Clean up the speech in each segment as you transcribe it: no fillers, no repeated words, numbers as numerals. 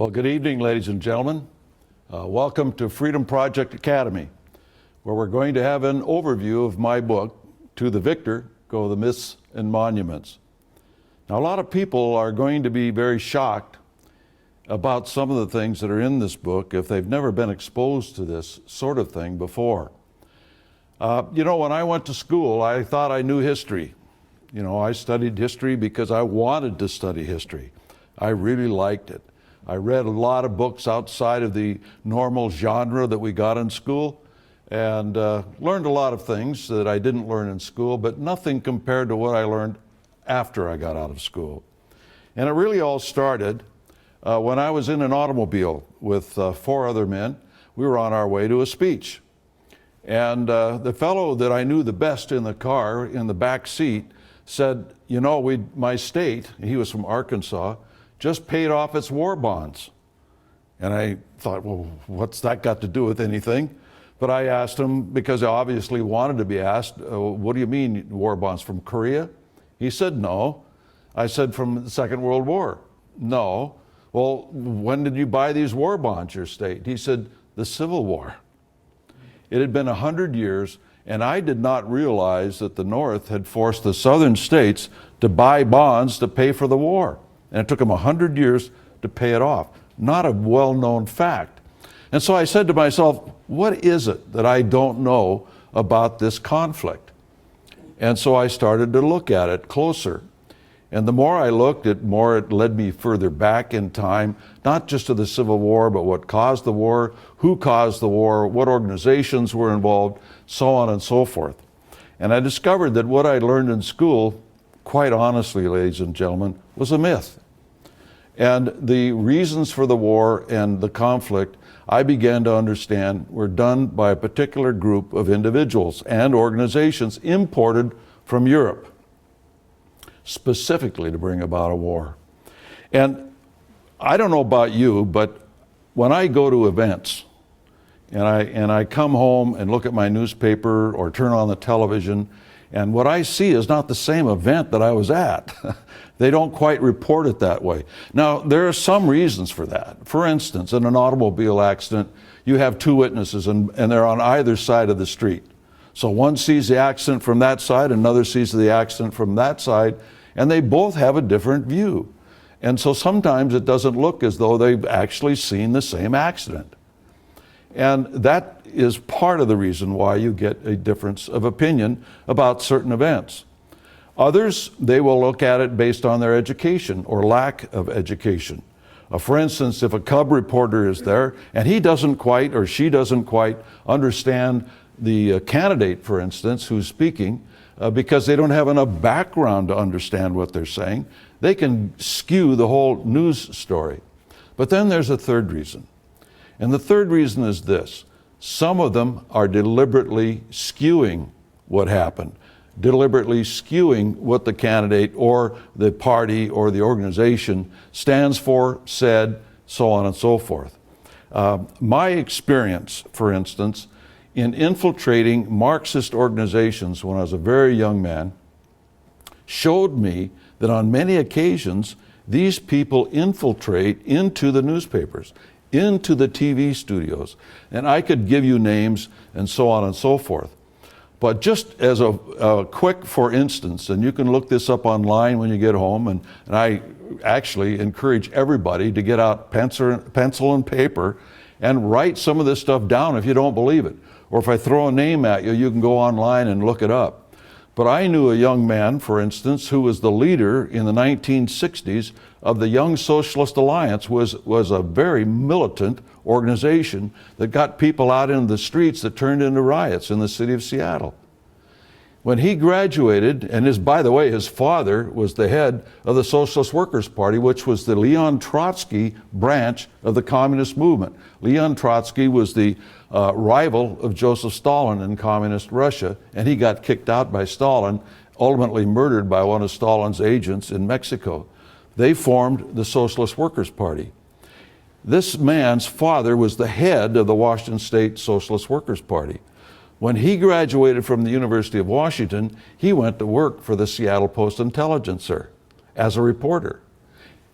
Well, good evening, ladies and gentlemen. Welcome to Freedom Project Academy, where we're going to have an overview of my book, To the Victor Go the Myths and Monuments. Now, a lot of people are going to be very shocked about some of the things that are in this book if they've never been exposed to this sort of thing before. When I went to school, I thought I knew history. I studied history because I wanted to study history. I really liked it. I read a lot of books outside of the normal genre that we got in school and learned a lot of things that I didn't learn in school, but nothing compared to what I learned after I got out of school. And it really all started when I was in an automobile with 4 other men. We were on our way to a speech. And the fellow that I knew the best in the car, in the back seat, said, my state, he was from Arkansas, just paid off its war bonds. And I thought, well, what's that got to do with anything? But I asked him, because I obviously wanted to be asked, what do you mean war bonds, from Korea? He said, no. I said, from the Second World War? No. Well, when did you buy these war bonds, your state? He said, the Civil War. It had been 100 years, and I did not realize that the North had forced the southern states to buy bonds to pay for the war. And it took them 100 years to pay it off. Not a well-known fact. And so I said to myself, what is it that I don't know about this conflict? And so I started to look at it closer. And the more I looked, the more it led me further back in time, not just to the Civil War, but what caused the war, who caused the war, what organizations were involved, so on and so forth. And I discovered that what I learned in school, quite honestly, ladies and gentlemen, was a myth. And the reasons for the war and the conflict, I began to understand, were done by a particular group of individuals and organizations imported from Europe, specifically to bring about a war. And I don't know about you, but when I go to events and I come home and look at my newspaper or turn on the television, and what I see is not the same event that I was at. They don't quite report it that way. Now, there are some reasons for that. For instance, in an automobile accident, you have 2 witnesses and they're on either side of the street. So one sees the accident from that side, another sees the accident from that side, and they both have a different view. And so sometimes it doesn't look as though they've actually seen the same accident. And that is part of the reason why you get a difference of opinion about certain events. Others, they will look at it based on their education or lack of education. For instance, if a Cub reporter is there and he doesn't quite or she doesn't quite understand the candidate, for instance, who's speaking, because they don't have enough background to understand what they're saying, they can skew the whole news story. But then there's a third reason. And the third reason is this. Some of them are deliberately skewing what happened, deliberately skewing what the candidate or the party or the organization stands for, said, so on and so forth. My experience, for instance, in infiltrating Marxist organizations when I was a very young man, showed me that on many occasions, these people infiltrate into the newspapers, into the TV studios. And I could give you names and so on and so forth. But just as a quick for instance, and you can look this up online when you get home, and I actually encourage everybody to get out pencil and paper and write some of this stuff down if you don't believe it. Or if I throw a name at you, you can go online and look it up. But I knew a young man, for instance, who was the leader in the 1960s of the Young Socialist Alliance, was a very militant organization that got people out into the streets that turned into riots in the city of Seattle. When he graduated, and by the way, his father was the head of the Socialist Workers' Party, which was the Leon Trotsky branch of the communist movement. Leon Trotsky was the rival of Joseph Stalin in communist Russia, and he got kicked out by Stalin, ultimately murdered by one of Stalin's agents in Mexico. They formed the Socialist Workers' Party. This man's father was the head of the Washington State Socialist Workers' Party. When he graduated from the University of Washington, he went to work for the Seattle Post-Intelligencer as a reporter.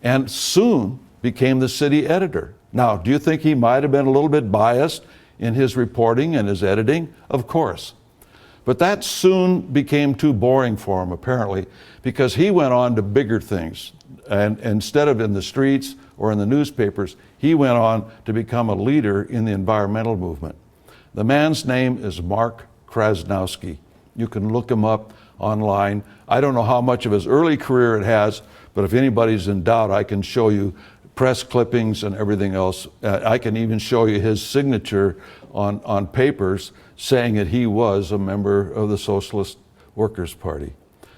And soon became the city editor. Now, do you think he might have been a little bit biased in his reporting and his editing? Of course. But that soon became too boring for him, apparently, because he went on to bigger things. And instead of in the streets or in the newspapers, he went on to become a leader in the environmental movement. The man's name is Mark Krasnowski. You can look him up online. I don't know how much of his early career it has, but if anybody's in doubt, I can show you press clippings and everything else. I can even show you his signature on papers saying that he was a member of the Socialist Workers' Party.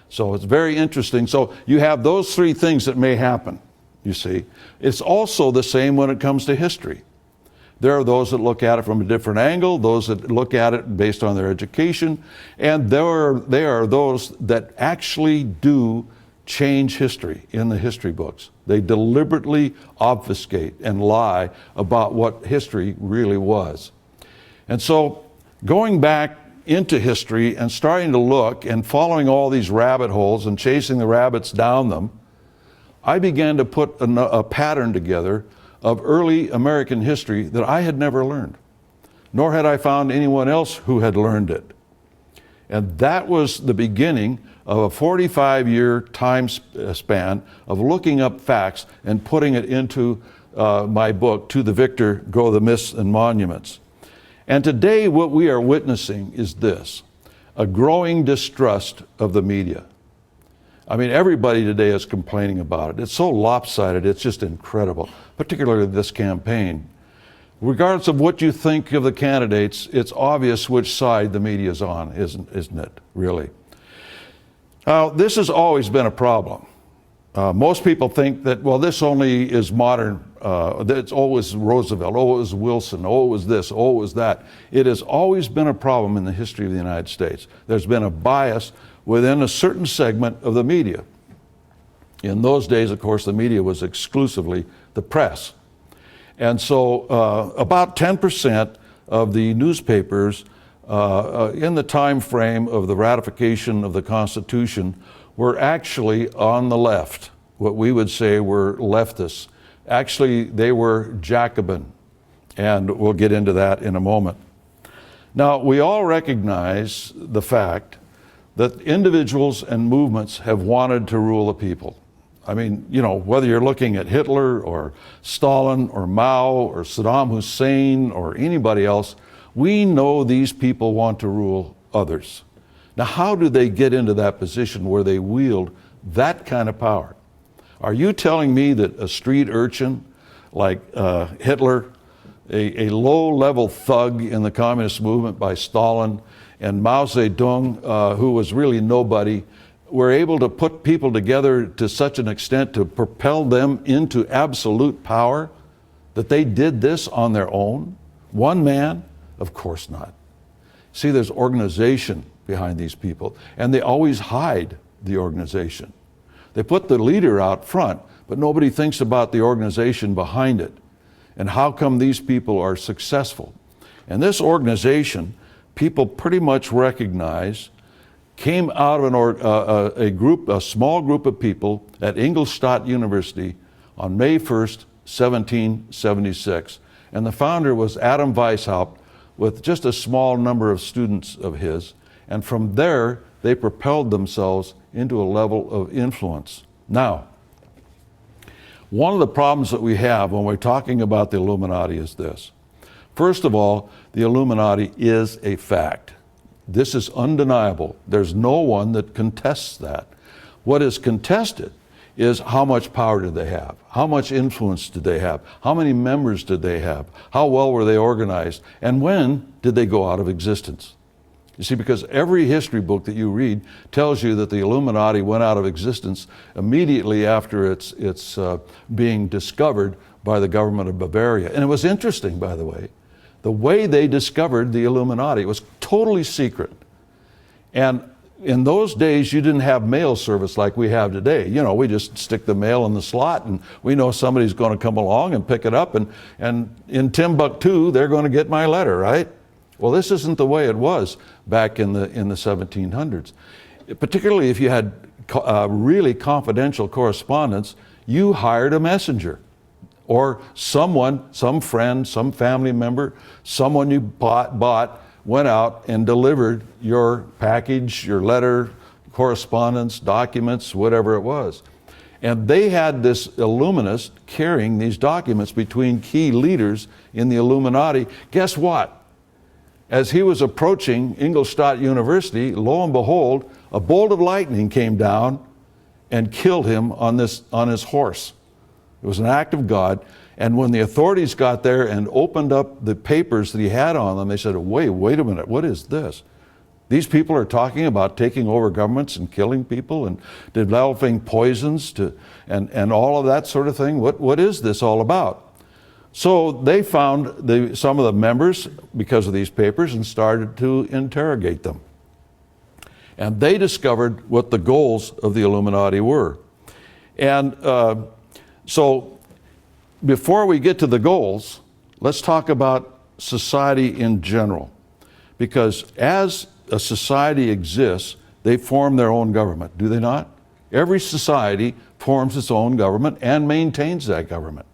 So it's very interesting. So you have those three things that may happen, you see. It's also the same when it comes to history. There are those that look at it from a different angle, those that look at it based on their education, and there are those that actually do change history in the history books. They deliberately obfuscate and lie about what history really was. And so going back into history and starting to look and following all these rabbit holes and chasing the rabbits down them, I began to put a pattern together of early American history that I had never learned, nor had I found anyone else who had learned it. And that was the beginning of a 45-year time span of looking up facts and putting it into my book, To the Victor Go the Myths and Monuments. And today what we are witnessing is this, a growing distrust of the media. I mean, everybody today is complaining about it. It's so lopsided, it's just incredible, particularly this campaign. Regardless of what you think of the candidates, it's obvious which side the media is on, isn't it, really? Now, this has always been a problem. Most people think that, well, this only is modern, it's always Roosevelt, oh, it was Wilson, oh, it was this, oh, it was that. It has always been a problem in the history of the United States. There's been a bias within a certain segment of the media. In those days, of course, the media was exclusively the press. And so about 10% of the newspapers in the time frame of the ratification of the Constitution were actually on the left, what we would say were leftists. Actually, they were Jacobin, and we'll get into that in a moment. Now, we all recognize the fact that individuals and movements have wanted to rule the people. I mean, you know, whether you're looking at Hitler or Stalin or Mao or Saddam Hussein or anybody else, we know these people want to rule others. Now, how do they get into that position where they wield that kind of power? Are you telling me that a street urchin like Hitler, a low-level thug in the communist movement by Stalin, and Mao Zedong, who was really nobody, were able to put people together to such an extent to propel them into absolute power, that they did this on their own? One man? Of course not. See, there's organization behind these people, and they always hide the organization. They put the leader out front, but nobody thinks about the organization behind it. And how come these people are successful? And this organization, people pretty much recognize, came out of a small group of people at Ingolstadt University on May 1st, 1776. And the founder was Adam Weishaupt, with just a small number of students of his. And from there, they propelled themselves into a level of influence. Now, one of the problems that we have when we're talking about the Illuminati is this. First of all, the Illuminati is a fact. This is undeniable. There's no one that contests that. What is contested is how much power did they have? How much influence did they have? How many members did they have? How well were they organized? And when did they go out of existence? You see, because every history book that you read tells you that the Illuminati went out of existence immediately after its being discovered by the government of Bavaria. And it was interesting, by the way they discovered the Illuminati. It was totally secret. And in those days, you didn't have mail service like we have today. You know, we just stick the mail in the slot and we know somebody's going to come along and pick it up, and in Timbuktu, they're going to get my letter, right? Well, this isn't the way it was back in the 1700s. Particularly if you had really confidential correspondence, you hired a messenger. Or someone, some friend, some family member, someone you bought went out and delivered your package, your letter, correspondence, documents, whatever it was. And they had this Illuminist carrying these documents between key leaders in the Illuminati. Guess what? As he was approaching Ingolstadt University, lo and behold, a bolt of lightning came down and killed him on his horse. It was an act of God. And when the authorities got there and opened up the papers that he had on them, they said, wait a minute, what is this? These people are talking about taking over governments and killing people and developing poisons and all of that sort of thing. What is this all about? So they found some of the members because of these papers and started to interrogate them. And they discovered what the goals of the Illuminati were. And so before we get to the goals, let's talk about society in general. Because as a society exists, they form their own government, do they not? Every society forms its own government and maintains that government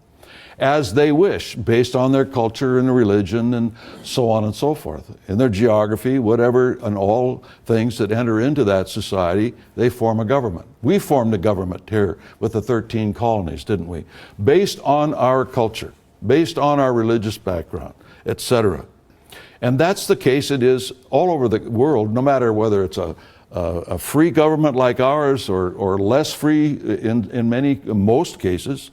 as they wish, based on their culture and religion and so on and so forth. In their geography, whatever, and all things that enter into that society, they form a government. We formed a government here with the 13 colonies, didn't we? Based on our culture, based on our religious background, etc. And that's the case it is all over the world, no matter whether it's a free government like ours or less free in most cases.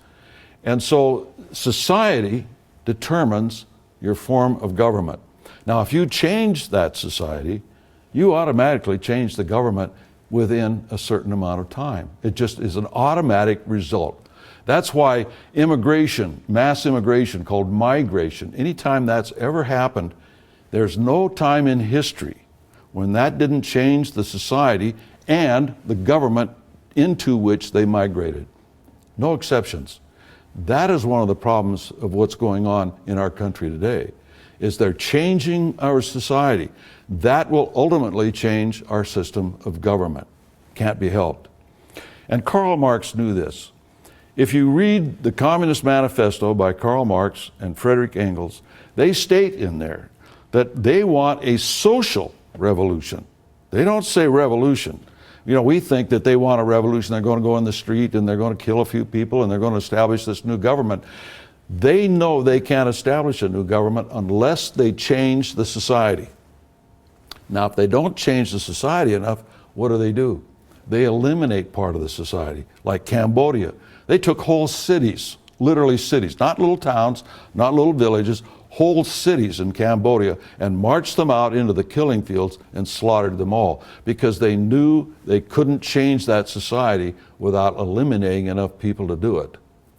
And so society determines your form of government. Now, if you change that society, you automatically change the government within a certain amount of time. It just is an automatic result. That's why immigration, mass immigration called migration, anytime that's ever happened, there's no time in history when that didn't change the society and the government into which they migrated. No exceptions. That is one of the problems of what's going on in our country today, is they're changing our society. That will ultimately change our system of government. Can't be helped. And Karl Marx knew this. If you read the Communist Manifesto by Karl Marx and Frederick Engels, they state in there that they want a social revolution. They don't say revolution. You know, we think that they want a revolution. They're going to go in the street and they're going to kill a few people and they're going to establish this new government. They know they can't establish a new government unless they change the society. Now, if they don't change the society enough, what do? They eliminate part of the society, like Cambodia. They took whole cities, literally cities, not little towns, not little villages, whole cities in Cambodia, and marched them out into the killing fields and slaughtered them all because they knew they couldn't change that society without eliminating enough people to do it.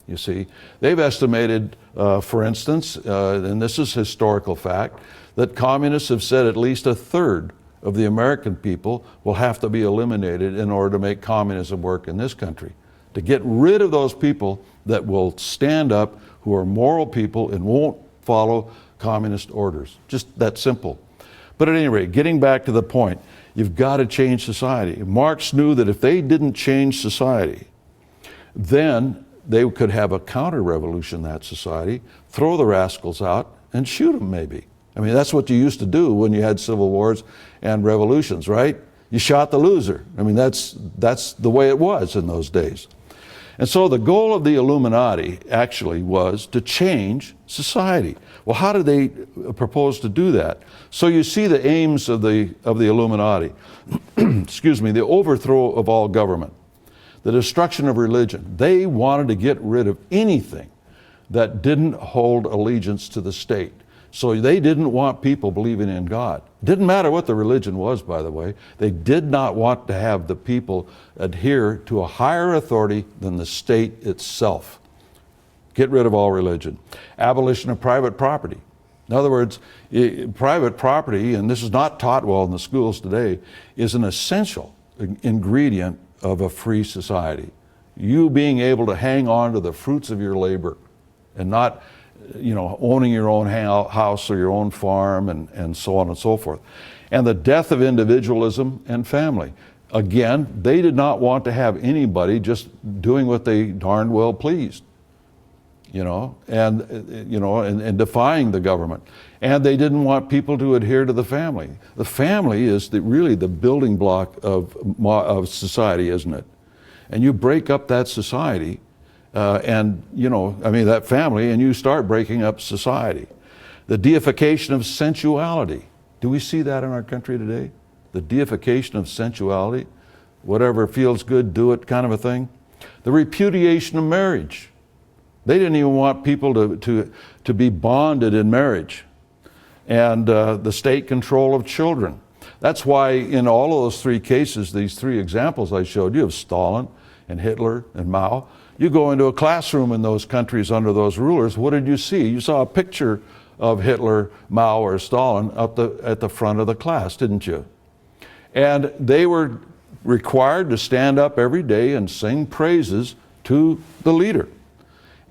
You see, they've estimated, for instance, and this is historical fact, that communists have said at least a third of the American people will have to be eliminated in order to make communism work in this country. To get rid of those people that will stand up, who are moral people and won't follow communist orders. Just that simple. But at any rate, getting back to the point, you've got to change society. Marx knew that if they didn't change society, then they could have a counter-revolution in that society, throw the rascals out, and shoot them maybe. I mean, that's what you used to do when you had civil wars and revolutions, right? You shot the loser. I mean, that's the way it was in those days. And so the goal of the Illuminati actually was to change society. Well, how did they propose to do that? So you see the aims of the Illuminati. Excuse me, the overthrow of all government, the destruction of religion. They wanted to get rid of anything that didn't hold allegiance to the state. So they didn't want people believing in God. Didn't matter what the religion was, by the way. They did not want to have the people adhere to a higher authority than the state itself. Get rid of all religion. Abolition of private property. In other words, private property, and this is not taught well in the schools today, is an essential ingredient of a free society. You being able to hang on to the fruits of your labor and not owning your own house or your own farm and so on and so forth. And the death of individualism and family. Again, they did not want to have anybody just doing what they darn well pleased. and defying the government. And they didn't want people to adhere to the family. The family is really the building block of society, isn't it? And you break up that society, that family, and you start breaking up society. The deification of sensuality. Do we see that in our country today? The deification of sensuality, whatever feels good, do it kind of a thing. The repudiation of marriage. They didn't even want people to be bonded in marriage. And the state control of children. That's why in all of those three cases, these three examples I showed you of Stalin and Hitler and Mao, you go into a classroom in those countries under those rulers, what did you see? You saw a picture of Hitler, Mao, or Stalin at the front of the class, didn't you? And they were required to stand up every day and sing praises to the leader.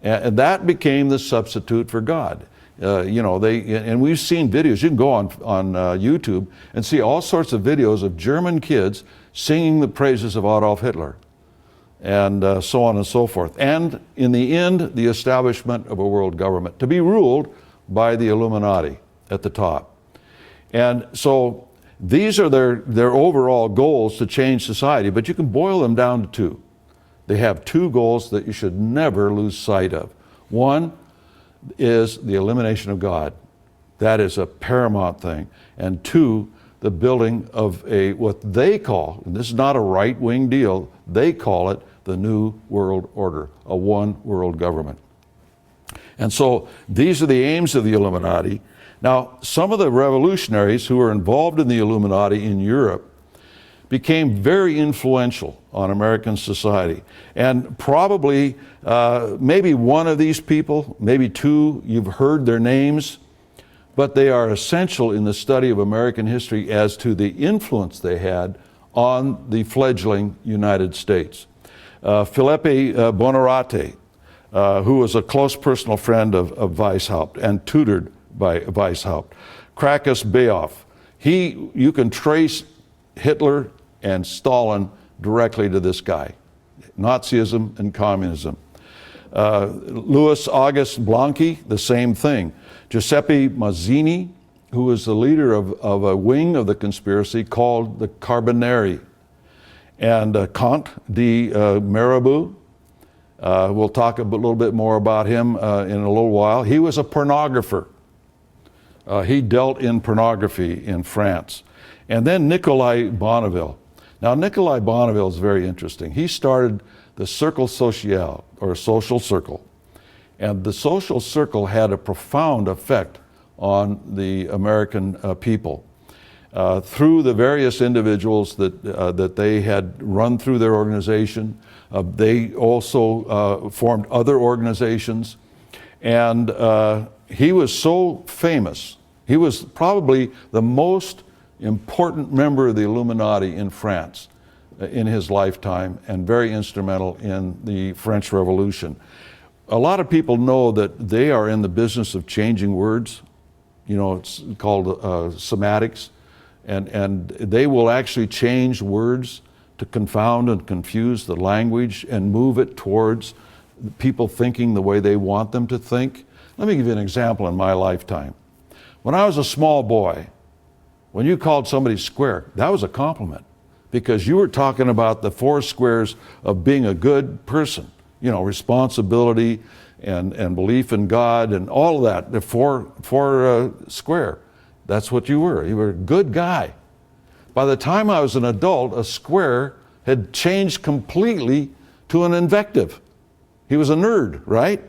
And that became the substitute for God. And we've seen videos. You can go on YouTube and see all sorts of videos of German kids singing the praises of Adolf Hitler, and so on and so forth. And in the end, the establishment of a world government to be ruled by the Illuminati at the top. And so these are their overall goals to change society, but you can boil them down to two. They have two goals that you should never lose sight of. One is the elimination of God. That is a paramount thing. And two, the building of what they call, and this is not a right-wing deal, they call it the New World Order, a one world government. And so these are the aims of the Illuminati. Now, some of the revolutionaries who were involved in the Illuminati in Europe became very influential on American society. And probably, maybe one of these people, maybe two, you've heard their names, but they are essential in the study of American history as to the influence they had on the fledgling United States. Philippe Bonarate, who was a close personal friend of Weishaupt and tutored by Weishaupt. Krakus Beoff, you can trace Hitler and Stalin directly to this guy. Nazism and communism. Louis August Blanqui, the same thing. Giuseppe Mazzini, who was the leader of a wing of the conspiracy called the Carbonari. And Comte de Mirabeau, we'll talk a little bit more about him in a little while. He was a pornographer. He dealt in pornography in France. And then Nicolas Bonneville. Now, Nicolas Bonneville is very interesting. He started the Cercle Social, or social circle. And the social circle had a profound effect on the American people. Through the various individuals that they had run through their organization, they also formed other organizations. And he was so famous. He was probably the most important member of the Illuminati in France in his lifetime, and very instrumental in the French Revolution. A lot of people know that they are in the business of changing words. It's called semantics, and they will actually change words to confound and confuse the language and move it towards people thinking the way they want them to think. Let me give you an example in my lifetime. When I was a small boy, when you called somebody square, that was a compliment, because you were talking about the four squares of being a good person, responsibility and belief in God and all of that, the four square. That's what you were. You were a good guy. By the time I was an adult, a square had changed completely to an invective. He was a nerd, right?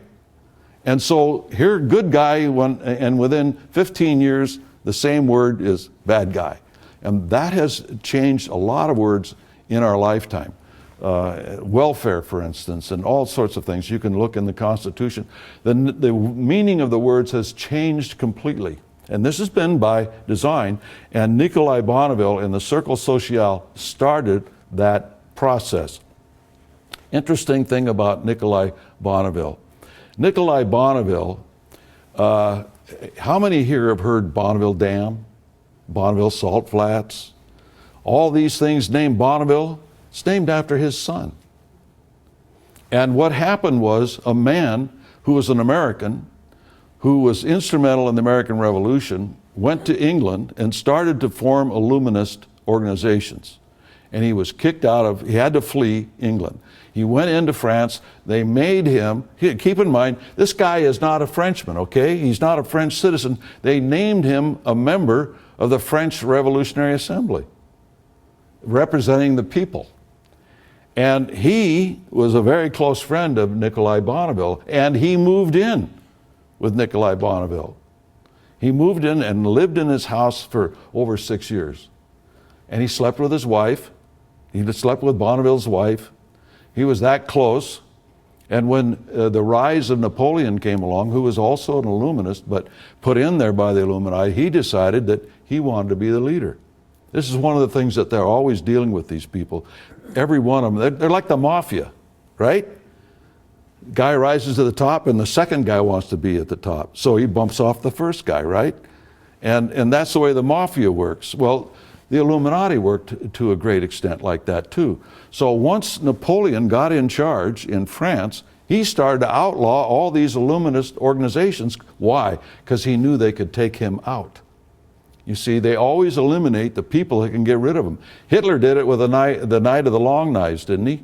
And so here, good guy, and within 15 years, the same word is bad guy. And that has changed a lot of words in our lifetime. Welfare, for instance, and all sorts of things. You can look in the Constitution. The meaning of the words has changed completely. And this has been by design. And Nicolas Bonneville in the Cercle Social started that process. Interesting thing about Nicolas Bonneville. Nicolas Bonneville, how many here have heard Bonneville Dam, Bonneville Salt Flats? All these things named Bonneville, it's named after his son. And what happened was a man who was an American, who was instrumental in the American Revolution, went to England and started to form Illuminist organizations. And he was kicked he had to flee England. He went into France. They made him, keep in mind, this guy is not a Frenchman, okay? He's not a French citizen. They named him a member of the French Revolutionary Assembly, representing the people. And he was a very close friend of Nikolai Bonneville, and he moved in with Nikolai Bonneville. He moved in and lived in his house for over 6 years. And he slept with his wife. He slept with Bonneville's wife. He was that close. And when the rise of Napoleon came along, who was also an Illuminist, but put in there by the Illuminati, he decided that he wanted to be the leader. This is one of the things that they're always dealing with, these people. Every one of them, they're like the mafia, right? Guy rises to the top and the second guy wants to be at the top. So he bumps off the first guy, right? And that's the way the mafia works. Well, the Illuminati worked to a great extent like that too. So once Napoleon got in charge in France, he started to outlaw all these Illuminist organizations. Why? Because he knew they could take him out. You see, they always eliminate the people that can get rid of them. Hitler did it with the Night of the Long Knives, didn't he?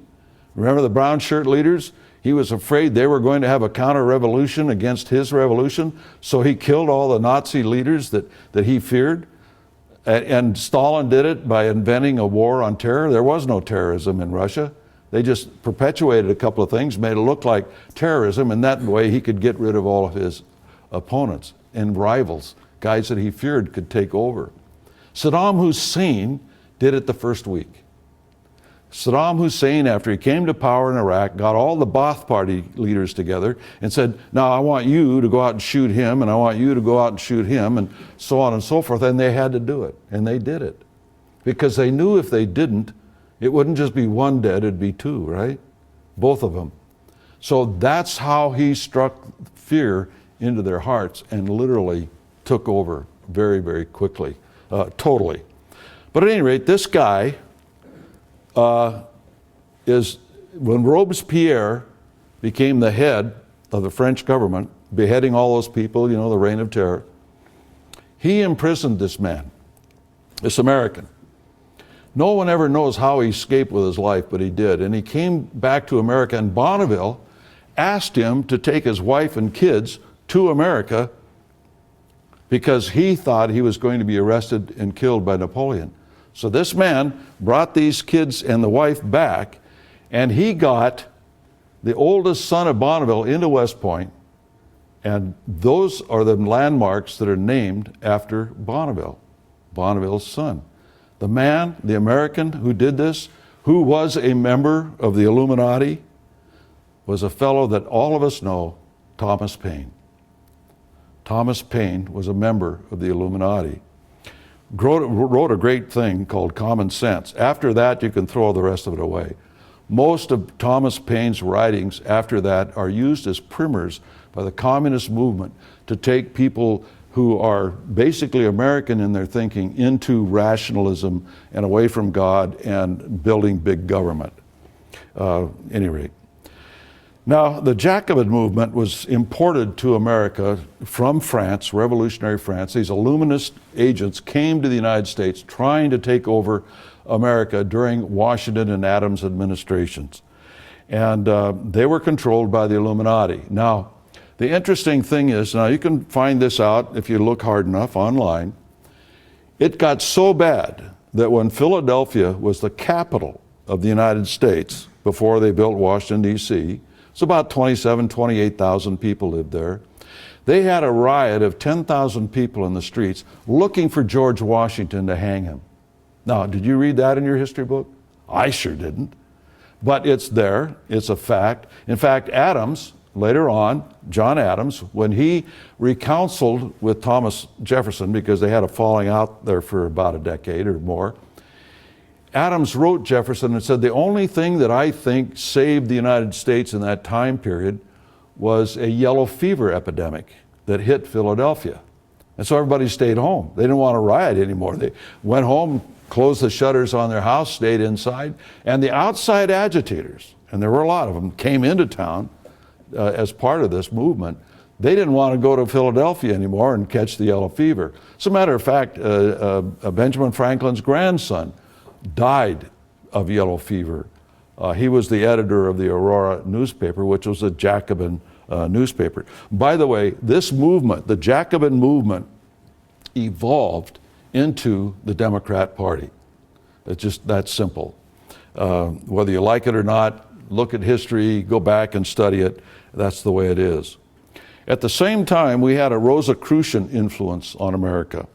Remember the brown shirt leaders? He was afraid they were going to have a counter-revolution against his revolution, so he killed all the Nazi leaders that he feared. And Stalin did it by inventing a war on terror. There was no terrorism in Russia. They just perpetuated a couple of things, made it look like terrorism, and that way he could get rid of all of his opponents and rivals. Guys that he feared could take over. Saddam Hussein did it the first week. Saddam Hussein, after he came to power in Iraq, got all the Ba'ath Party leaders together and said, now I want you to go out and shoot him, and I want you to go out and shoot him, and so on and so forth. And they had to do it, and they did it. Because they knew if they didn't, it wouldn't just be one dead, it'd be two, right? Both of them. So that's how he struck fear into their hearts and literally took over very, very quickly, totally. But at any rate, this guy is, when Robespierre became the head of the French government, beheading all those people, you know, the Reign of Terror, he imprisoned this man, this American. No one ever knows how he escaped with his life, but he did. And he came back to America, and Bonneville asked him to take his wife and kids to America because he thought he was going to be arrested and killed by Napoleon. So this man brought these kids and the wife back, and he got the oldest son of Bonneville into West Point, and those are the landmarks that are named after Bonneville, Bonneville's son. The man, the American who did this, who was a member of the Illuminati, was a fellow that all of us know, Thomas Paine. Thomas Paine was a member of the Illuminati. Wrote a great thing called Common Sense. After that, you can throw the rest of it away. Most of Thomas Paine's writings after that are used as primers by the communist movement to take people who are basically American in their thinking into rationalism and away from God and building big government. Any rate. Now, the Jacobin movement was imported to America from France, revolutionary France. These Illuminist agents came to the United States trying to take over America during Washington and Adams administrations. And they were controlled by the Illuminati. Now, the interesting thing is, now you can find this out if you look hard enough online, it got so bad that when Philadelphia was the capital of the United States, before they built Washington, D.C., it's about 27,000, 28,000 people lived there. They had a riot of 10,000 people in the streets looking for George Washington to hang him. Now, did you read that in your history book? I sure didn't. But it's there, it's a fact. In fact, Adams, later on, John Adams, when he reconciled with Thomas Jefferson, because they had a falling out there for about a decade or more, Adams wrote Jefferson and said, the only thing that I think saved the United States in that time period was a yellow fever epidemic that hit Philadelphia. And so everybody stayed home. They didn't want to riot anymore. They went home, closed the shutters on their house, stayed inside, and the outside agitators, and there were a lot of them, came into town, as part of this movement, they didn't want to go to Philadelphia anymore and catch the yellow fever. As a matter of fact, Benjamin Franklin's grandson died of yellow fever. He was the editor of the Aurora newspaper, which was a Jacobin newspaper. By the way, this movement, the Jacobin movement, evolved into the Democrat Party. It's just that simple. Whether you like it or not, look at history, go back and study it. That's the way it is. At the same time, we had a Rosicrucian influence on America.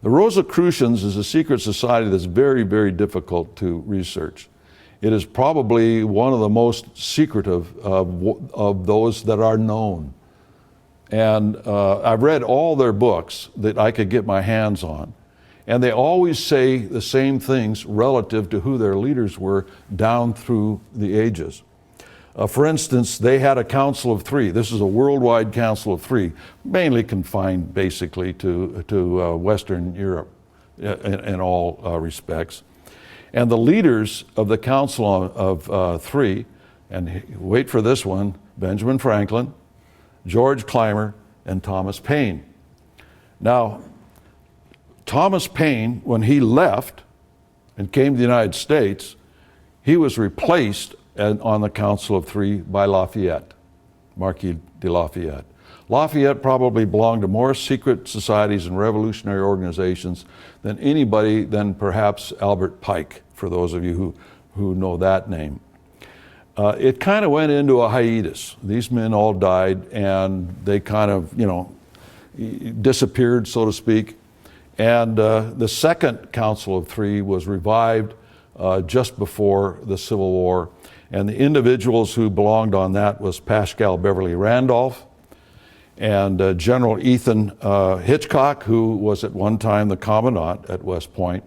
The Rosicrucians is a secret society that's very, very difficult to research. It is probably one of the most secretive of those that are known. And I've read all their books that I could get my hands on. And they always say the same things relative to who their leaders were down through the ages. For instance, they had a Council of Three. This is a worldwide Council of Three, mainly confined basically to Western Europe in all respects. And the leaders of the Council of Three, and wait for this one, Benjamin Franklin, George Clymer, and Thomas Paine. Now, Thomas Paine, when he left and came to the United States, he was replaced on the Council of Three by Lafayette, Marquis de Lafayette. Lafayette probably belonged to more secret societies and revolutionary organizations than anybody than perhaps Albert Pike, for those of you who know that name. It kind of went into a hiatus. These men all died and they kind of, disappeared, so to speak. And the second Council of Three was revived just before the Civil War. And the individuals who belonged on that was Paschal Beverly Randolph and General Ethan Hitchcock, who was at one time the commandant at West Point,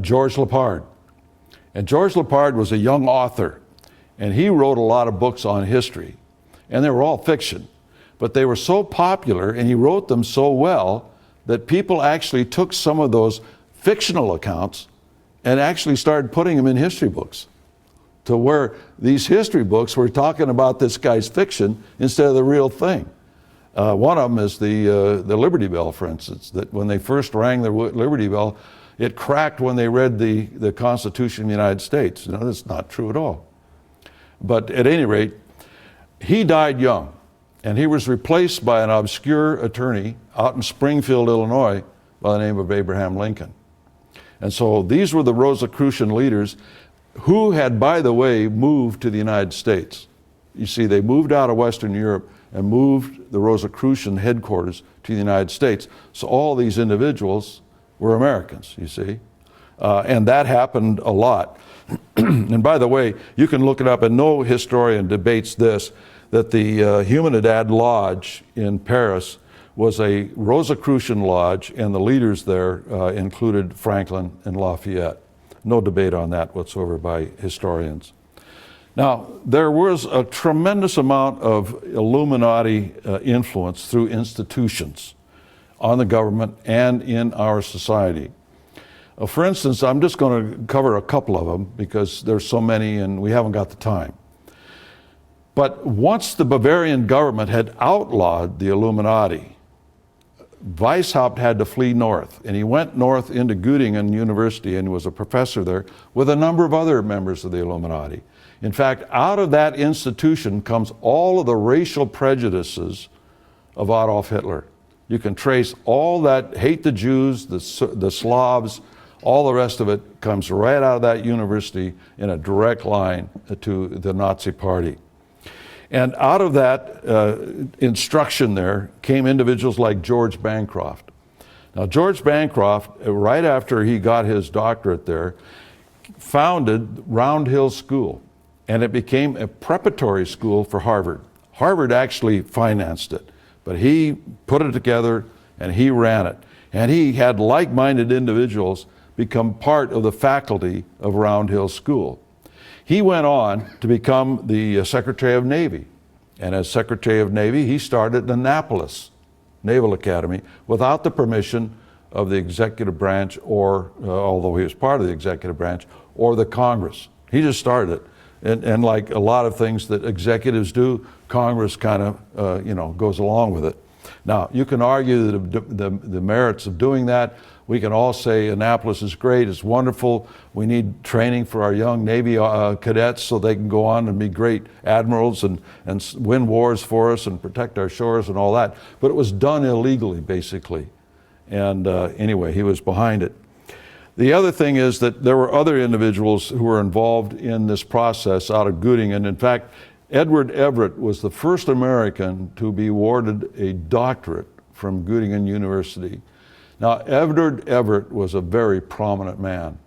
George Lippard. And George Lippard was a young author, and he wrote a lot of books on history. And they were all fiction, but they were so popular and he wrote them so well that people actually took some of those fictional accounts and actually started putting them in history books, to where these history books were talking about this guy's fiction instead of the real thing. One of them is the Liberty Bell, for instance, that when they first rang the Liberty Bell, it cracked when they read the Constitution of the United States. That's not true at all. But at any rate, he died young, and he was replaced by an obscure attorney out in Springfield, Illinois, by the name of Abraham Lincoln. And so these were the Rosicrucian leaders who had, by the way, moved to the United States. You see, they moved out of Western Europe and moved the Rosicrucian headquarters to the United States. So all these individuals were Americans, you see. And that happened a lot. And by the way, you can look it up, and no historian debates this, that the Humanidad Lodge in Paris was a Rosicrucian lodge, and the leaders there included Franklin and Lafayette. No debate on that whatsoever by historians. Now, there was a tremendous amount of Illuminati influence through institutions on the government and in our society. For instance, I'm just going to cover a couple of them because there's so many and we haven't got the time. But once the Bavarian government had outlawed the Illuminati, Weishaupt had to flee north, and he went north into Göttingen University and was a professor there with a number of other members of the Illuminati. In fact, out of that institution comes all of the racial prejudices of Adolf Hitler. You can trace all that hate the Jews, the Slavs, all the rest of it comes right out of that university in a direct line to the Nazi Party. And out of that instruction there came individuals like George Bancroft. Now, George Bancroft, right after he got his doctorate there, founded Round Hill School, and it became a preparatory school for Harvard. Harvard actually financed it, but he put it together and he ran it. And he had like-minded individuals become part of the faculty of Round Hill School. He went on to become the Secretary of Navy. And as Secretary of Navy, he started Annapolis Naval Academy without the permission of the executive branch or, although he was part of the executive branch, or the Congress. He just started it. And like a lot of things that executives do, Congress kind of, goes along with it. Now, you can argue the merits of doing that. We can all say Annapolis is great, it's wonderful. We need training for our young Navy cadets so they can go on and be great admirals and win wars for us and protect our shores and all that. But it was done illegally, basically. And anyway, he was behind it. The other thing is that there were other individuals who were involved in this process out of Göttingen. In fact, Edward Everett was the first American to be awarded a doctorate from Göttingen University. Now, Edward Everett was a very prominent man.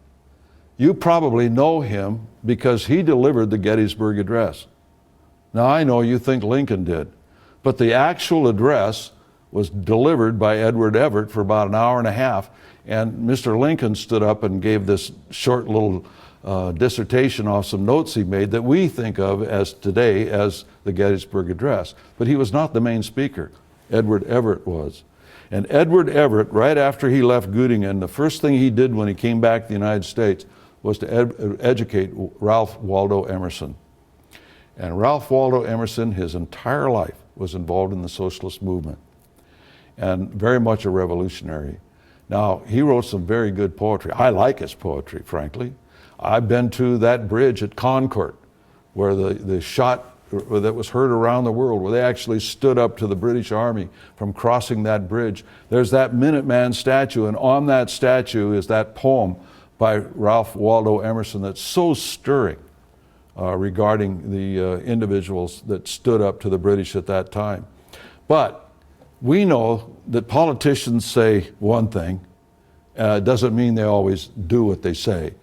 You probably know him because he delivered the Gettysburg Address. Now, I know you think Lincoln did, but the actual address was delivered by Edward Everett for about an hour and a half, and Mr. Lincoln stood up and gave this short little dissertation off some notes he made that we think of as today as the Gettysburg Address. But he was not the main speaker. Edward Everett was. And Edward Everett, right after he left Göttingen, the first thing he did when he came back to the United States was to educate Ralph Waldo Emerson. And Ralph Waldo Emerson, his entire life, was involved in the socialist movement and very much a revolutionary. Now, he wrote some very good poetry. I like his poetry, frankly. I've been to that bridge at Concord, where the shot that was heard around the world, where they actually stood up to the British Army from crossing that bridge. There's that Minuteman statue, and on that statue is that poem by Ralph Waldo Emerson that's so stirring regarding the individuals that stood up to the British at that time. But we know that politicians say one thing, doesn't mean they always do what they say.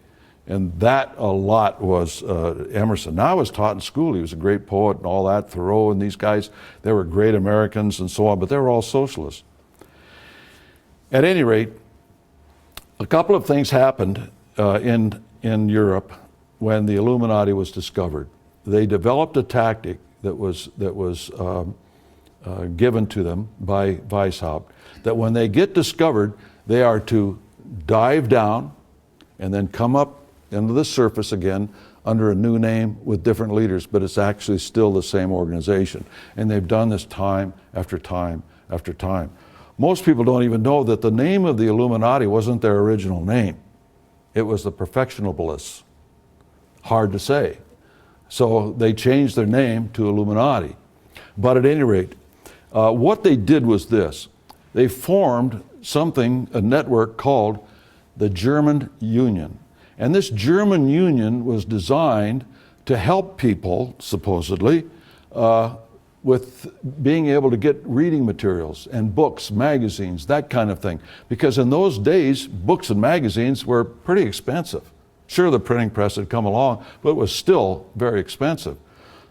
And that a lot was Emerson. Now, I was taught in school, he was a great poet and all that, Thoreau and these guys, they were great Americans and so on, but they were all socialists. At any rate, a couple of things happened in Europe when the Illuminati was discovered. They developed a tactic that was given to them by Weishaupt, that when they get discovered, they are to dive down and then come up into the surface again under a new name with different leaders, but it's actually still the same organization. And they've done this time after time after time. Most people don't even know that the name of the Illuminati wasn't their original name. It was the Perfectionablists. Hard to say. So they changed their name to Illuminati. But at any rate, what they did was this. They formed something, a network called the German Union. And this German Union was designed to help people, supposedly, with being able to get reading materials and books, magazines, that kind of thing. Because in those days, books and magazines were pretty expensive. Sure, the printing press had come along, but it was still very expensive.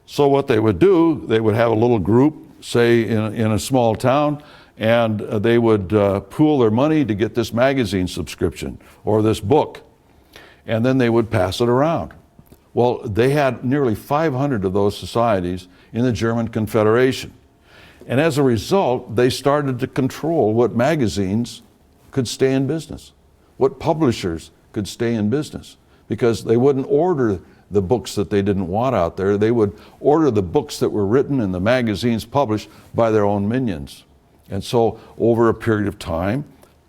So what they would do, they would have a little group, say in a small town, and they would pool their money to get this magazine subscription or this book, and then they would pass it around. Well, they had nearly 500 of those societies in the German Confederation. And as a result, they started to control what magazines could stay in business, what publishers could stay in business, because they wouldn't order the books that they didn't want out there. They would order the books that were written and the magazines published by their own minions. And so over a period of time,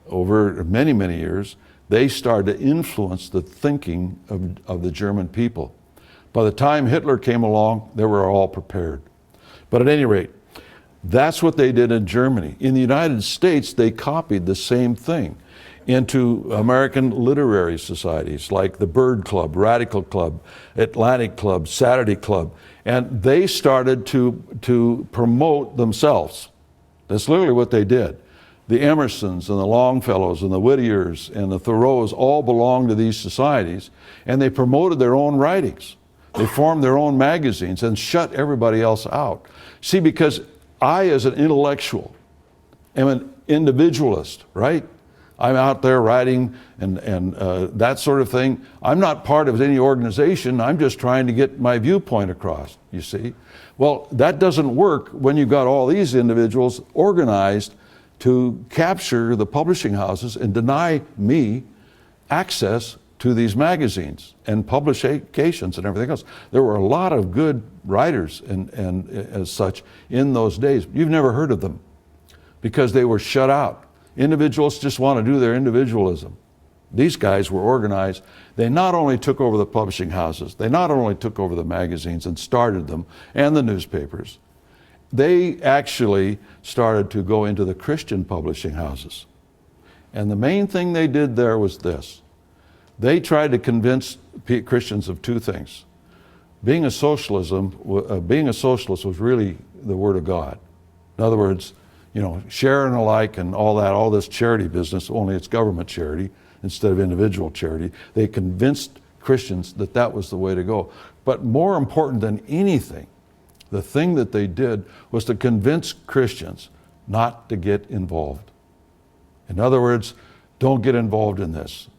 over many, many years, they started to influence the thinking of the German people. By the time Hitler came along, they were all prepared. But at any rate, that's what they did in Germany. In the United States, they copied the same thing into American literary societies like the Bird Club, Radical Club, Atlantic Club, Saturday Club, and they started to promote themselves. That's literally what they did. The Emersons and the Longfellows and the Whittiers and the Thoreaus all belonged to these societies, and they promoted their own writings. They formed their own magazines and shut everybody else out. See, because I, as an intellectual, am an individualist, right? I'm out there writing and that sort of thing. I'm not part of any organization. I'm just trying to get my viewpoint across, you see. Well, that doesn't work when you've got all these individuals organized to capture the publishing houses and deny me access to these magazines and publications and everything else. There were a lot of good writers and as such in those days. You've never heard of them because they were shut out. Individuals just want to do their individualism. These guys were organized. They not only took over the publishing houses, they not only took over the magazines and started them and the newspapers, they actually started to go into the Christian publishing houses. And the main thing they did there was this. They tried to convince Christians of two things. Being a socialist was really the Word of God. In other words, share and alike and all this charity business, only it's government charity instead of individual charity. They convinced Christians that that was the way to go. But more important than anything, the thing that they did was to convince Christians not to get involved. In other words, don't get involved in this.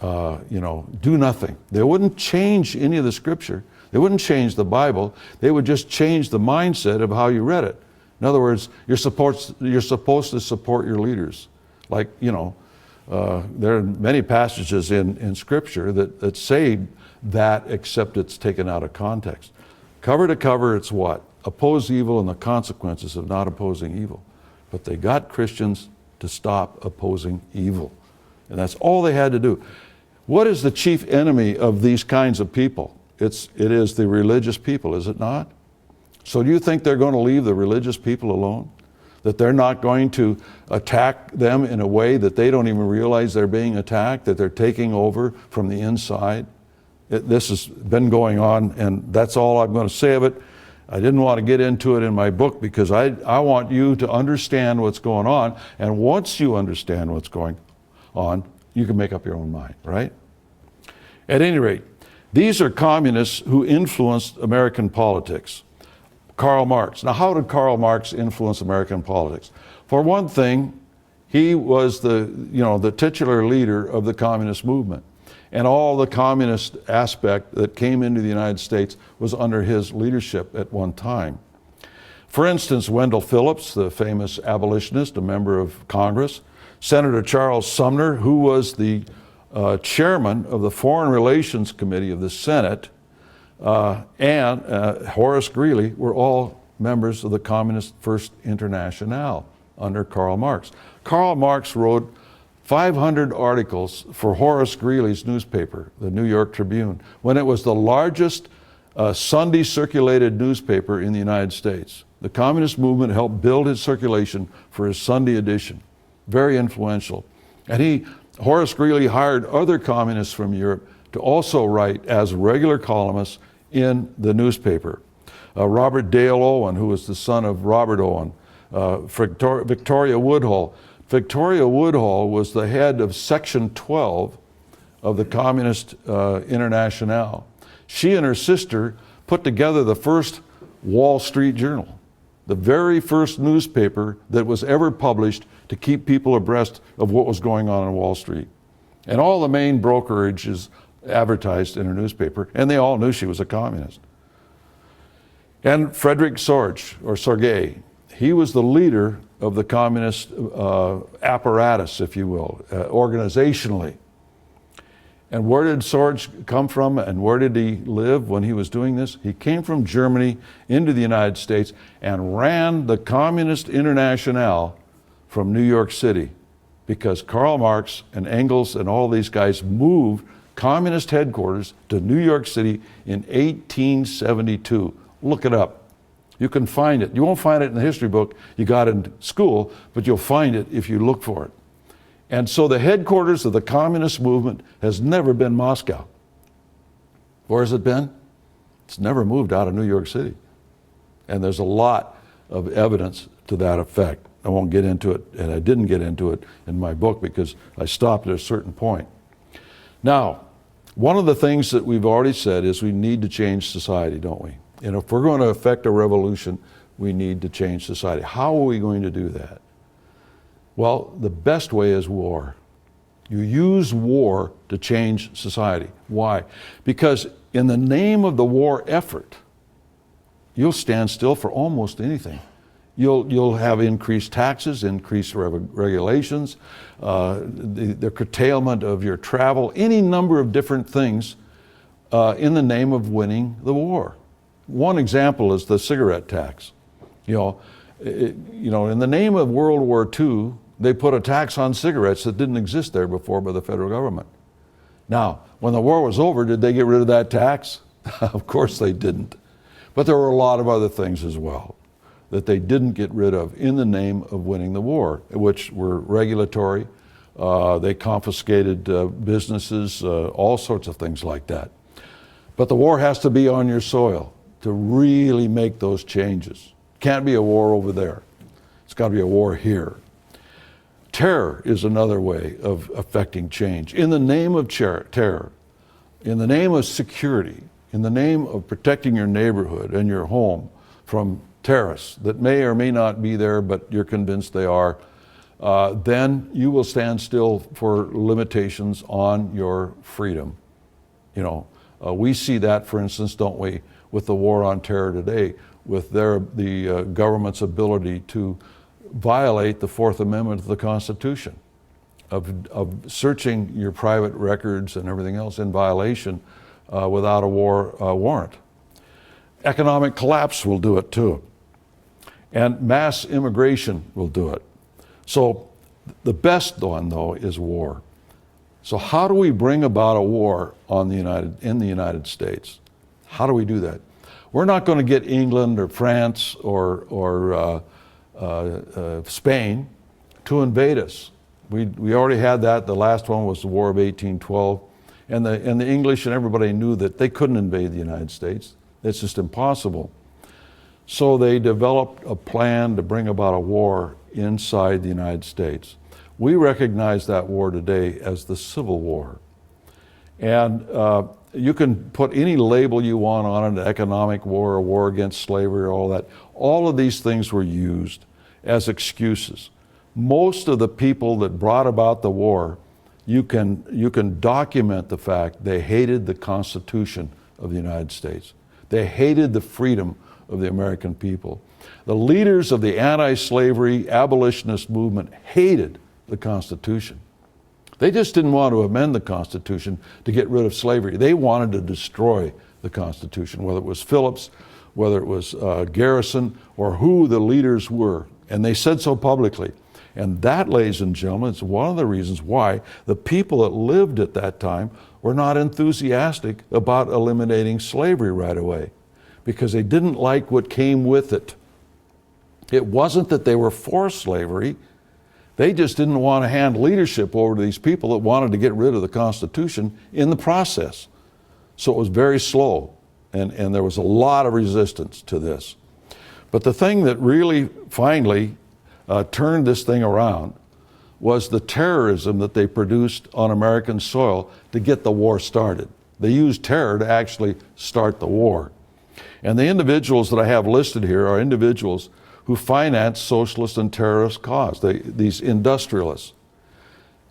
Do nothing. They wouldn't change any of the scripture. They wouldn't change the Bible. They would just change the mindset of how you read it. In other words, you're supposed to support your leaders. Like, there are many passages in scripture that say that, except it's taken out of context. Cover to cover, it's what? Oppose evil and the consequences of not opposing evil. But they got Christians to stop opposing evil. And that's all they had to do. What is the chief enemy of these kinds of people? It is the religious people, is it not? So do you think they're going to leave the religious people alone? That they're not going to attack them in a way that they don't even realize they're being attacked, that they're taking over from the inside? This has been going on, and that's all I'm going to say of it. I didn't want to get into it in my book because I want you to understand what's going on, and once you understand what's going on, you can make up your own mind, right? At any rate, these are communists who influenced American politics. Karl Marx. Now, how did Karl Marx influence American politics? For one thing, he was the titular leader of the communist movement. And all the communist aspect that came into the United States was under his leadership at one time. For instance, Wendell Phillips, the famous abolitionist, a member of Congress, Senator Charles Sumner, who was the chairman of the Foreign Relations Committee of the Senate, and Horace Greeley were all members of the Communist First Internationale under Karl Marx. Karl Marx wrote 500 articles for Horace Greeley's newspaper, the New York Tribune, when it was the largest Sunday circulated newspaper in the United States. The communist movement helped build his circulation for his Sunday edition. Very influential. And Horace Greeley hired other communists from Europe to also write as regular columnists in the newspaper. Robert Dale Owen, who was the son of Robert Owen, Victoria Woodhull. Victoria Woodhull was the head of Section 12 of the Communist Internationale. She and her sister put together the first Wall Street Journal, the very first newspaper that was ever published to keep people abreast of what was going on Wall Street. And all the main brokerages advertised in her newspaper, and they all knew she was a communist. And Frederick Sorge, he was the leader of the communist apparatus, if you will, organizationally. And where did Sorge come from, and where did he live when he was doing this? He came from Germany into the United States and ran the Communist Internationale from New York City, because Karl Marx and Engels and all these guys moved communist headquarters to New York City in 1872. Look it up. You can find it. You won't find it in the history book you got in school, but you'll find it if you look for it. And so the headquarters of the communist movement has never been Moscow. Where has it been? It's never moved out of New York City. And there's a lot of evidence to that effect. I won't get into it, and I didn't get into it in my book because I stopped at a certain point. Now, one of the things that we've already said is we need to change society, don't we? And if we're going to effect a revolution, we need to change society. How are we going to do that? Well, the best way is war. You use war to change society. Why? Because in the name of the war effort, you'll stand still for almost anything. You'll have increased taxes, increased regulations, the curtailment of your travel, any number of different things in the name of winning the war. One example is the cigarette tax. In the name of World War II, they put a tax on cigarettes that didn't exist there before by the federal government. Now, when the war was over, did they get rid of that tax? Of course they didn't. But there were a lot of other things as well that they didn't get rid of in the name of winning the war, which were regulatory. They confiscated businesses, all sorts of things like that. But the war has to be on your soil to really make those changes. Can't be a war over there. It's got to be a war here. Terror is another way of affecting change. In the name of terror, in the name of security, in the name of protecting your neighborhood and your home from terrorists that may or may not be there, but you're convinced they are, then you will stand still for limitations on your freedom. We see that, for instance, don't we, with the war on terror today, with the government's ability to violate the Fourth Amendment of the Constitution, of searching your private records and everything else in violation without a war warrant. Economic collapse will do it too. And mass immigration will do it. So the best one, though, is war. So how do we bring about a war in the United States? How do we do that? We're not going to get England or France or Spain to invade us. We already had that. The last one was the War of 1812. And the English and everybody knew that they couldn't invade the United States. It's just impossible. So they developed a plan to bring about a war inside the United States. We recognize that war today as the Civil War. And you can put any label you want on it, economic war, a war against slavery, all that. All of these things were used as excuses. Most of the people that brought about the war, you can document the fact they hated the Constitution of the United States. They hated the freedom of the American people. The leaders of the anti-slavery abolitionist movement hated the Constitution. They just didn't want to amend the Constitution to get rid of slavery. They wanted to destroy the Constitution, whether it was Phillips, whether it was Garrison, or who the leaders were. And they said so publicly. And that, ladies and gentlemen, is one of the reasons why the people that lived at that time were not enthusiastic about eliminating slavery right away, because they didn't like what came with it. It wasn't that they were for slavery. They just didn't want to hand leadership over to these people that wanted to get rid of the Constitution in the process. So it was very slow, and there was a lot of resistance to this. But the thing that really finally turned this thing around was the terrorism that they produced on American soil to get the war started. They used terror to actually start the war. And the individuals that I have listed here are individuals who finance socialist and terrorist cause, these industrialists.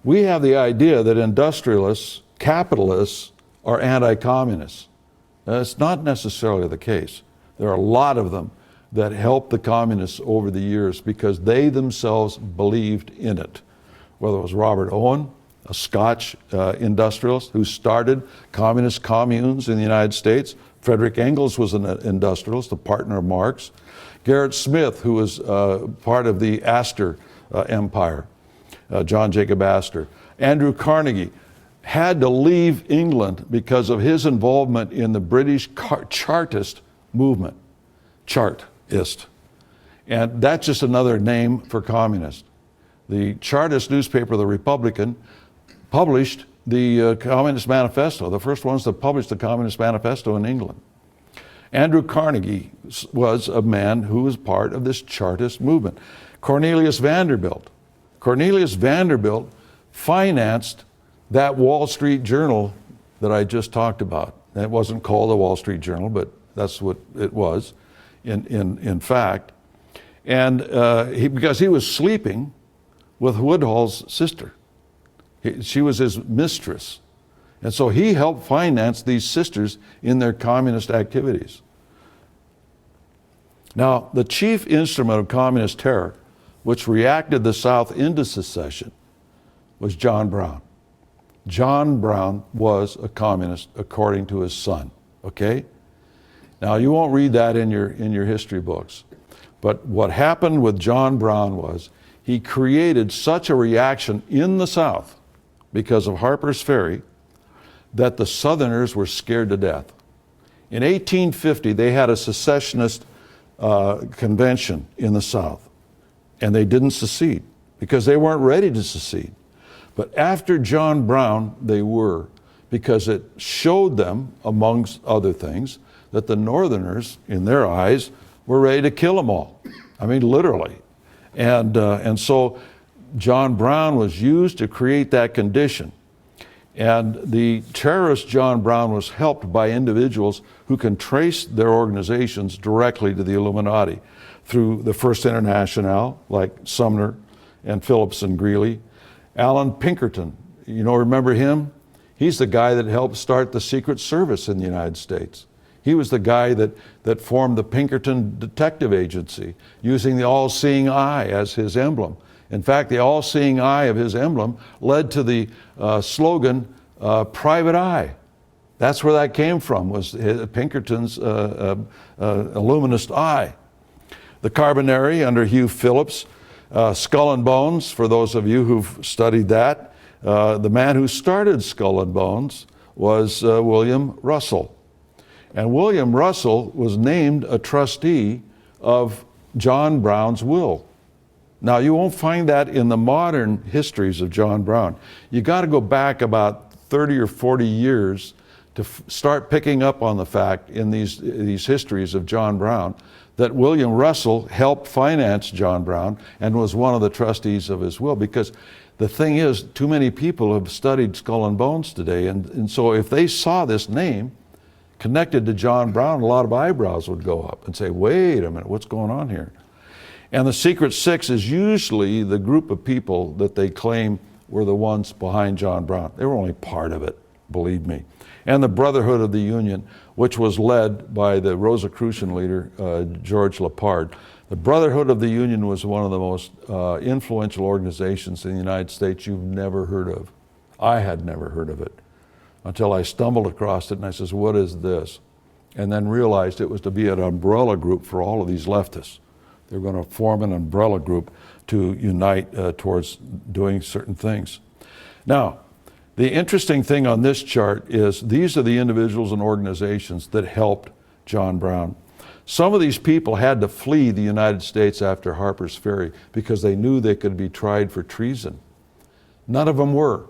We have the idea that industrialists, capitalists, are anti-communists. That's not necessarily the case. There are a lot of them that helped the communists over the years because they themselves believed in it. Whether it was Robert Owen, a Scotch industrialist who started communist communes in the United States. Frederick Engels was an industrialist, a partner of Marx. Gerrit Smith, who was part of the Astor empire, John Jacob Astor. Andrew Carnegie had to leave England because of his involvement in the British Chartist movement. Chartist. And that's just another name for communist. The Chartist newspaper, The Republican, published the Communist Manifesto, the first ones that published the Communist Manifesto in England. Andrew Carnegie was a man who was part of this Chartist movement. Cornelius Vanderbilt. Cornelius Vanderbilt financed that Wall Street Journal that I just talked about. And it wasn't called the Wall Street Journal, but that's what it was in fact. And because he was sleeping with Woodhull's sister. She was his mistress. And so he helped finance these sisters in their communist activities. Now, the chief instrument of communist terror, which reacted the South into secession, was John Brown. John Brown was a communist according to his son, okay? Now, you won't read that in your history books, but what happened with John Brown was he created such a reaction in the South because of Harper's Ferry that the Southerners were scared to death. In 1850, they had a secessionist convention in the South, and they didn't secede because they weren't ready to secede. But after John Brown, they were, because it showed them, amongst other things, that the Northerners, in their eyes, were ready to kill them all. I mean, literally. And so John Brown was used to create that condition. And the terrorist John Brown was helped by individuals who can trace their organizations directly to the Illuminati through the First International, like Sumner and Phillips and Greeley. Alan Pinkerton, remember him? He's the guy that helped start the Secret Service in the United States. He was the guy that formed the Pinkerton Detective Agency, using the all-seeing eye as his emblem. In fact, the all-seeing eye of his emblem led to the slogan, Private Eye. That's where that came from, was Pinkerton's illuminist eye. The Carbonari under Hugh Phillips, Skull and Bones, for those of you who've studied that. The man who started Skull and Bones was William Russell. And William Russell was named a trustee of John Brown's will. Now, you won't find that in the modern histories of John Brown. You got to go back about 30 or 40 years to start picking up on the fact in these histories of John Brown that William Russell helped finance John Brown and was one of the trustees of his will. Because the thing is, too many people have studied Skull and Bones today, and so if they saw this name connected to John Brown, a lot of eyebrows would go up and say, wait a minute, what's going on here? And the Secret Six is usually the group of people that they claim were the ones behind John Brown. They were only part of it, believe me. And the Brotherhood of the Union, which was led by the Rosicrucian leader, George Lepard. The Brotherhood of the Union was one of the most influential organizations in the United States you've never heard of. I had never heard of it until I stumbled across it and I says, what is this? And then realized it was to be an umbrella group for all of these leftists. They were going to form an umbrella group to unite towards doing certain things. Now, the interesting thing on this chart is these are the individuals and organizations that helped John Brown. Some of these people had to flee the United States after Harper's Ferry because they knew they could be tried for treason. None of them were.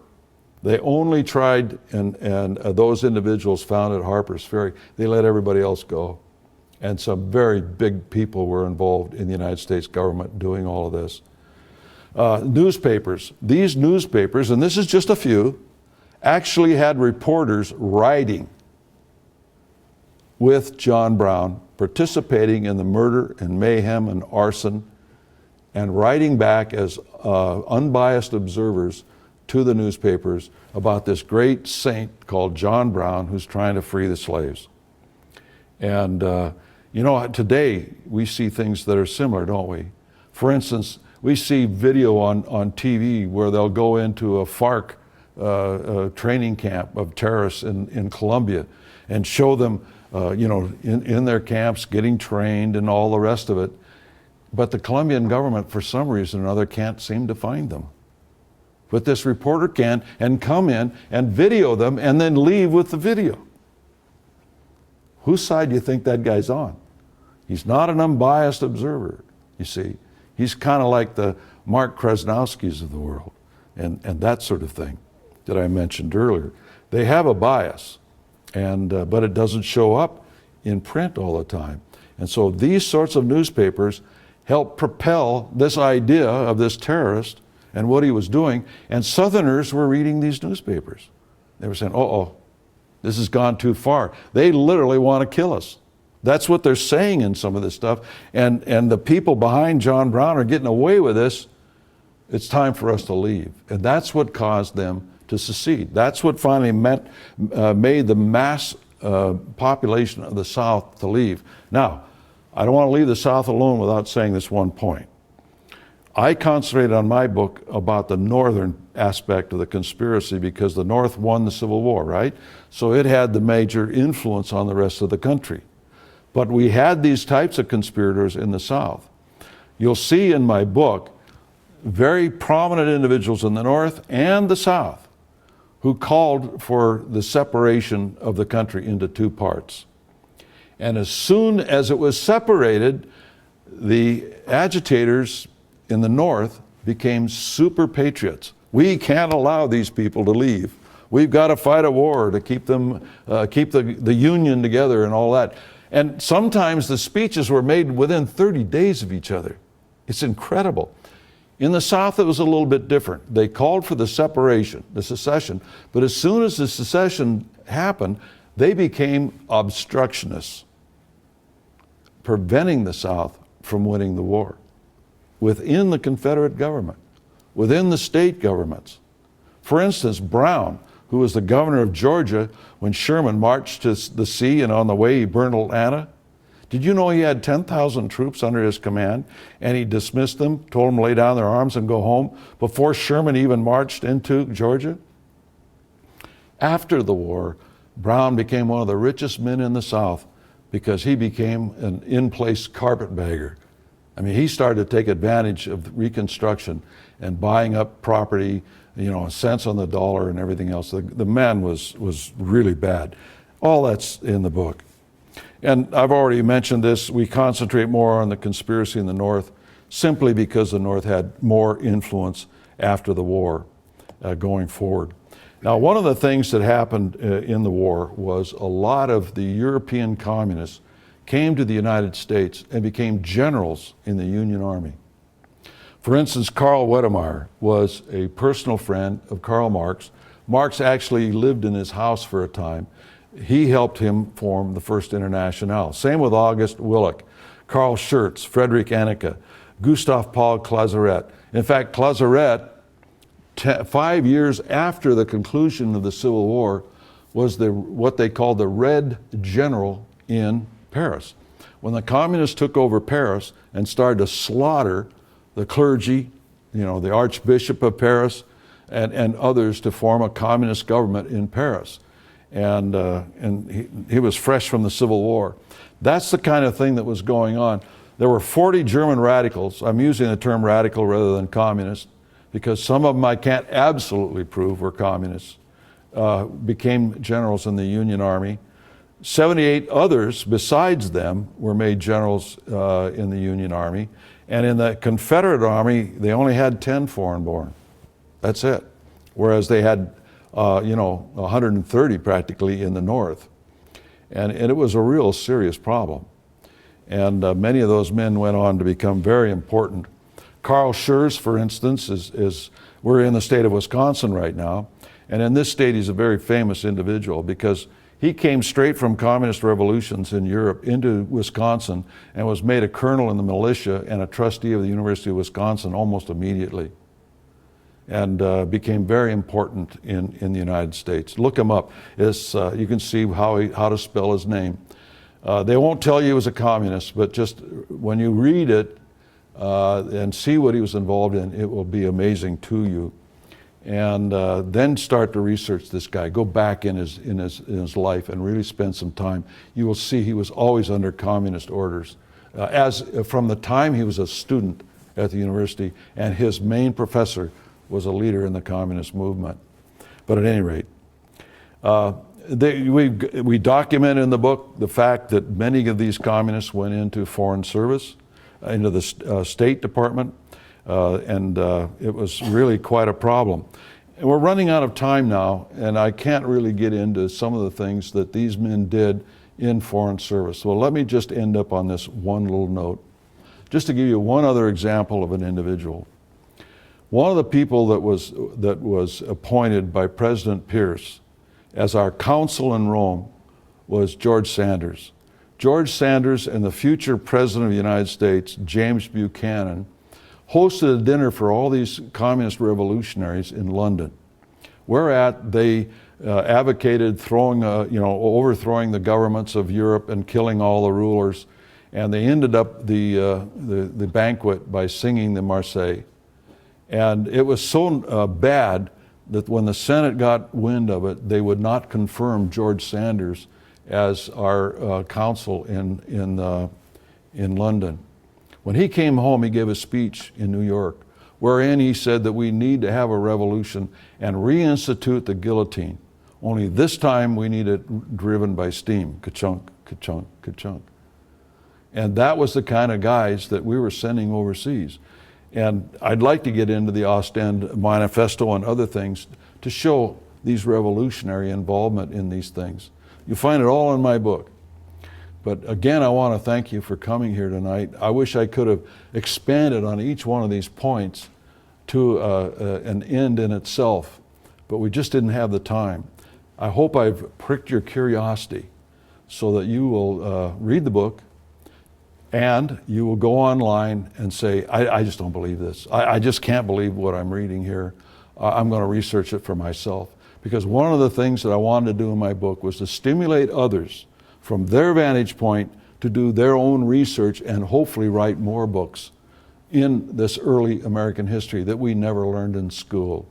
They only tried, and those individuals found at Harper's Ferry, they let everybody else go. And some very big people were involved in the United States government doing all of this. Newspapers. These newspapers, and this is just a few, actually had reporters writing with John Brown, participating in the murder and mayhem and arson, and writing back as unbiased observers to the newspapers about this great saint called John Brown who's trying to free the slaves. And today we see things that are similar, don't we? For instance, we see video on TV where they'll go into a FARC training camp of terrorists in Colombia and show them, in their camps getting trained and all the rest of it. But the Colombian government, for some reason or another, can't seem to find them. But this reporter can, and come in and video them and then leave with the video. Whose side do you think that guy's on? He's not an unbiased observer, you see. He's kind of like the Mark Krasnowskis of the world and that sort of thing that I mentioned earlier. They have a bias, but it doesn't show up in print all the time. And so these sorts of newspapers help propel this idea of this terrorist and what he was doing. And Southerners were reading these newspapers. They were saying, uh-oh, this has gone too far. They literally want to kill us. That's what they're saying in some of this stuff. And the people behind John Brown are getting away with this. It's time for us to leave. And that's what caused them to secede. That's what finally made the mass population of the South to leave. Now, I don't want to leave the South alone without saying this one point. I concentrated on my book about the northern aspect of the conspiracy because the North won the Civil War, right? So it had the major influence on the rest of the country. But we had these types of conspirators in the South. You'll see in my book very prominent individuals in the North and the South who called for the separation of the country into two parts. And as soon as it was separated, the agitators in the North became super patriots. We can't allow these people to leave. We've got to fight a war to keep them, keep the Union together and all that. And sometimes the speeches were made within 30 days of each other. It's incredible. In the South, it was a little bit different. They called for the separation, the secession, but as soon as the secession happened, they became obstructionists, preventing the South from winning the war within the Confederate government, within the state governments. For instance, Brown, who was the governor of Georgia when Sherman marched to the sea and on the way he burned Atlanta. Did you know he had 10,000 troops under his command and he dismissed them, told them to lay down their arms and go home before Sherman even marched into Georgia? After the war, Brown became one of the richest men in the South because he became an in-place carpetbagger. I mean, he started to take advantage of Reconstruction and buying up property, you know, cents on the dollar and everything else. The man was really bad. All that's in the book. And I've already mentioned this, we concentrate more on the conspiracy in the North simply because the North had more influence after the war going forward. Now, one of the things that happened in the war was a lot of the European communists came to the United States and became generals in the Union Army. For instance, Karl Wedemeyer was a personal friend of Karl Marx. Marx actually lived in his house for a time. He helped him form the First Internationale. Same with August Willich, Karl Schurz, Friedrich Anneke, Gustav Paul Clausewitz. In fact, Clausewitz, 5 years after the conclusion of the Civil War, was what they called the Red General in Paris. When the communists took over Paris and started to slaughter the clergy, you know, the Archbishop of Paris and others to form a communist government in Paris. And he was fresh from the Civil War. That's the kind of thing that was going on. There were 40 German radicals. I'm using the term radical rather than communist because some of them I can't absolutely prove were communists, became generals in the Union Army. 78 others besides them were made generals in the Union Army. And in the Confederate Army, they only had 10 foreign-born. That's it. Whereas they had 130 practically in the North. And it was a real serious problem. And many of those men went on to become very important. Karl Schurz, for instance, we're in the state of Wisconsin right now. And in this state, he's a very famous individual because he came straight from communist revolutions in Europe into Wisconsin and was made a colonel in the militia and a trustee of the University of Wisconsin almost immediately. And became very important in the United States. Look him up. You can see how to spell his name. They won't tell you he was a communist, but just when you read it and see what he was involved in, it will be amazing to you. And then start to research this guy. Go back in his life and really spend some time. You will see he was always under communist orders, from the time he was a student at the university, and his main professor was a leader in the communist movement. But at any rate, we document in the book the fact that many of these communists went into foreign service, into the State Department, and it was really quite a problem. And we're running out of time now, and I can't really get into some of the things that these men did in foreign service. So let me just end up on this one little note, just to give you one other example of an individual. One of the people that was appointed by President Pierce as our consul in Rome was George Sanders. George Sanders and the future President of the United States, James Buchanan, hosted a dinner for all these communist revolutionaries in London, whereat they advocated overthrowing the governments of Europe and killing all the rulers. And they ended up the banquet by singing the Marseillaise. And it was so bad that when the Senate got wind of it, they would not confirm George Sanders as our consul in London. When he came home, he gave a speech in New York, wherein he said that we need to have a revolution and reinstitute the guillotine. Only this time we need it driven by steam. Ka-chunk, ka-chunk, ka-chunk. And that was the kind of guys that we were sending overseas. And I'd like to get into the Ostend Manifesto and other things to show these revolutionary involvement in these things. You'll find it all in my book. But again, I want to thank you for coming here tonight. I wish I could have expanded on each one of these points to an end in itself, but we just didn't have the time. I hope I've pricked your curiosity so that you will read the book, and you will go online and say, I just don't believe this. I just can't believe what I'm reading here. I'm going to research it for myself. Because one of the things that I wanted to do in my book was to stimulate others from their vantage point to do their own research and hopefully write more books in this early American history that we never learned in school.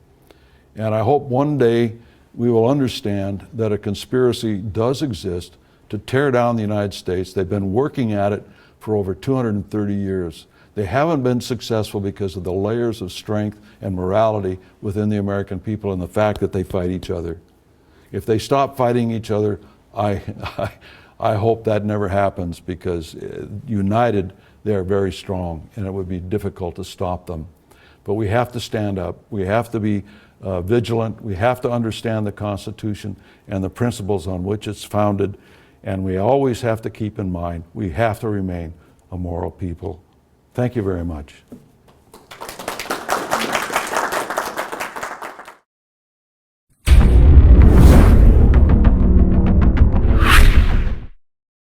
And I hope one day we will understand that a conspiracy does exist to tear down the United States. They've been working at it for over 230 years. They haven't been successful because of the layers of strength and morality within the American people and the fact that they fight each other. If they stop fighting each other, I hope that never happens, because united they are very strong and it would be difficult to stop them. But we have to stand up. We have to be vigilant. We have to understand the Constitution and the principles on which it's founded. And we always have to keep in mind, we have to remain a moral people. Thank you very much.